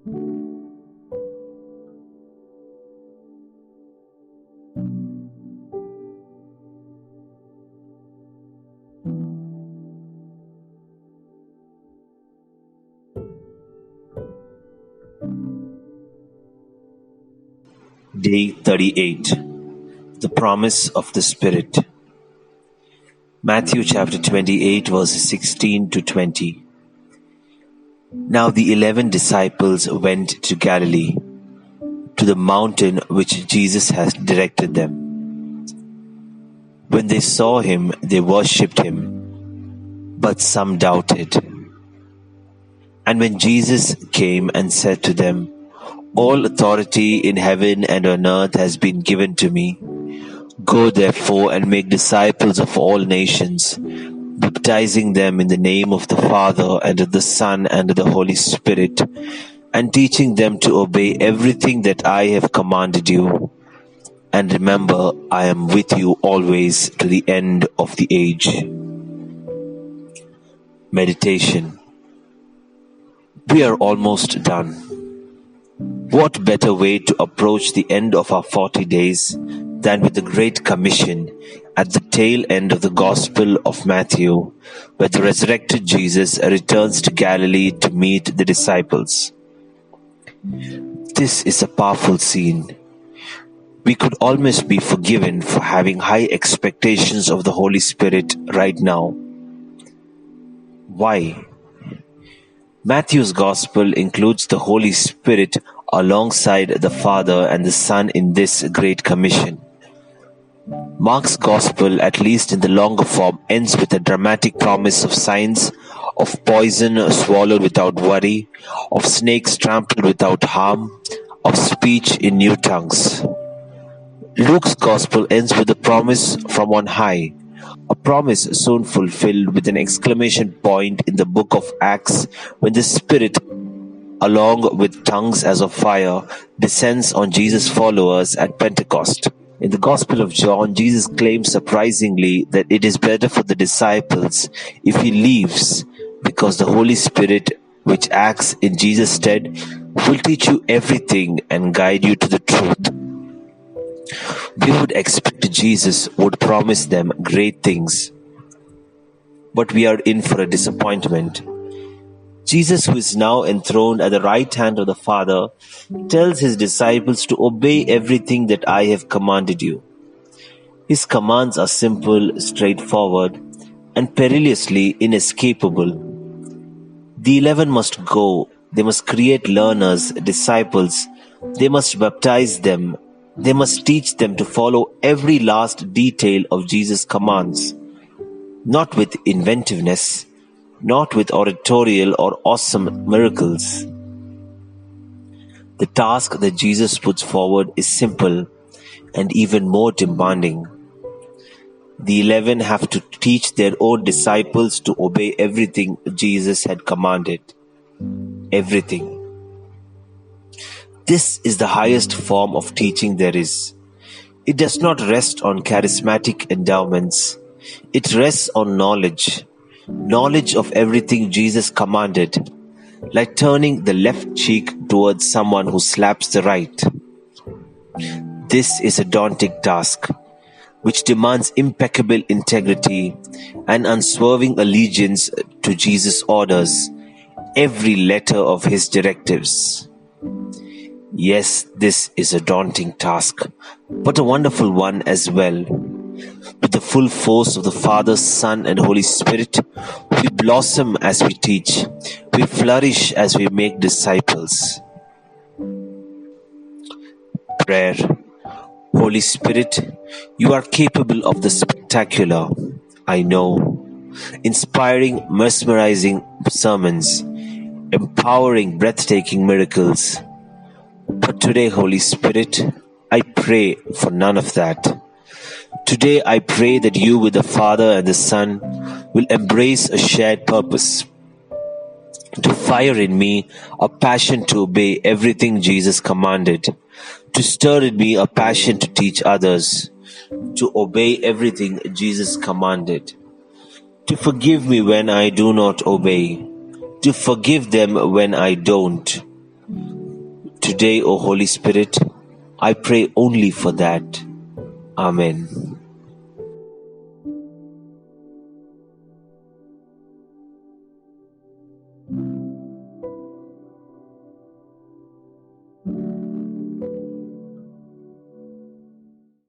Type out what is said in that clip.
Day 38. The Promise of the Spirit. Matthew chapter 28 verses 16 to 20. Now the 11 disciples went to Galilee, to the mountain which Jesus had directed them. When they saw him, they worshipped him, but some doubted. And when Jesus came and said to them, "All authority in heaven and on earth has been given to me. Go therefore and make disciples of all nations, baptizing them in the name of the Father and of the Son and of the Holy Spirit, and teaching them to obey everything that I have commanded you. And remember, I am with you always to the end of the age." Meditation. We are almost done. What better way to approach the end of our 40 days than with the Great Commission at the tail end of the Gospel of Matthew, where the resurrected Jesus returns to Galilee to meet the disciples. This is a powerful scene. We could almost be forgiven for having high expectations of the Holy Spirit right now. Why? Matthew's Gospel includes the Holy Spirit alongside the Father and the Son in this Great Commission. Mark's Gospel, at least in the longer form, ends with a dramatic promise of signs, of poison swallowed without worry, of snakes trampled without harm, of speech in new tongues. Luke's Gospel ends with a promise from on high, a promise soon fulfilled with an exclamation point in the book of Acts when the Spirit, along with tongues as of fire, descends on Jesus' followers at Pentecost. In the Gospel of John, Jesus claims surprisingly that it is better for the disciples if he leaves, because the Holy Spirit, which acts in Jesus' stead, will teach you everything and guide you to the truth. We would expect Jesus would promise them great things, but we are in for a disappointment. Jesus, who is now enthroned at the right hand of the Father, tells his disciples to obey everything that I have commanded you. His commands are simple, straightforward, and perilously inescapable. The 11 must go. They must create learners, disciples. They must baptize them. They must teach them to follow every last detail of Jesus' commands, not with inventiveness, not with oratorial or awesome miracles. The task that Jesus puts forward is simple and even more demanding. The 11 have to teach their own disciples to obey everything Jesus had commanded. Everything. This is the highest form of teaching there is. It does not rest on charismatic endowments. It rests on knowledge. Knowledge of everything Jesus commanded, like turning the left cheek towards someone who slaps the right. This is a daunting task, which demands impeccable integrity and unswerving allegiance to Jesus' orders, every letter of his directives. Yes, this is a daunting task, but a wonderful one as well. With the full force of the Father, Son, and Holy Spirit, we blossom as we teach. We flourish as we make disciples. Prayer. Holy Spirit, you are capable of the spectacular, I know, inspiring, mesmerizing sermons, empowering, breathtaking miracles. But today, Holy Spirit, I pray for none of that. Today I pray that you with the Father and the Son will embrace a shared purpose, to fire in me a passion to obey everything Jesus commanded, to stir in me a passion to teach others, to obey everything Jesus commanded, to forgive me when I do not obey, to forgive them when I don't, today, O Holy Spirit, I pray only for that. Amen.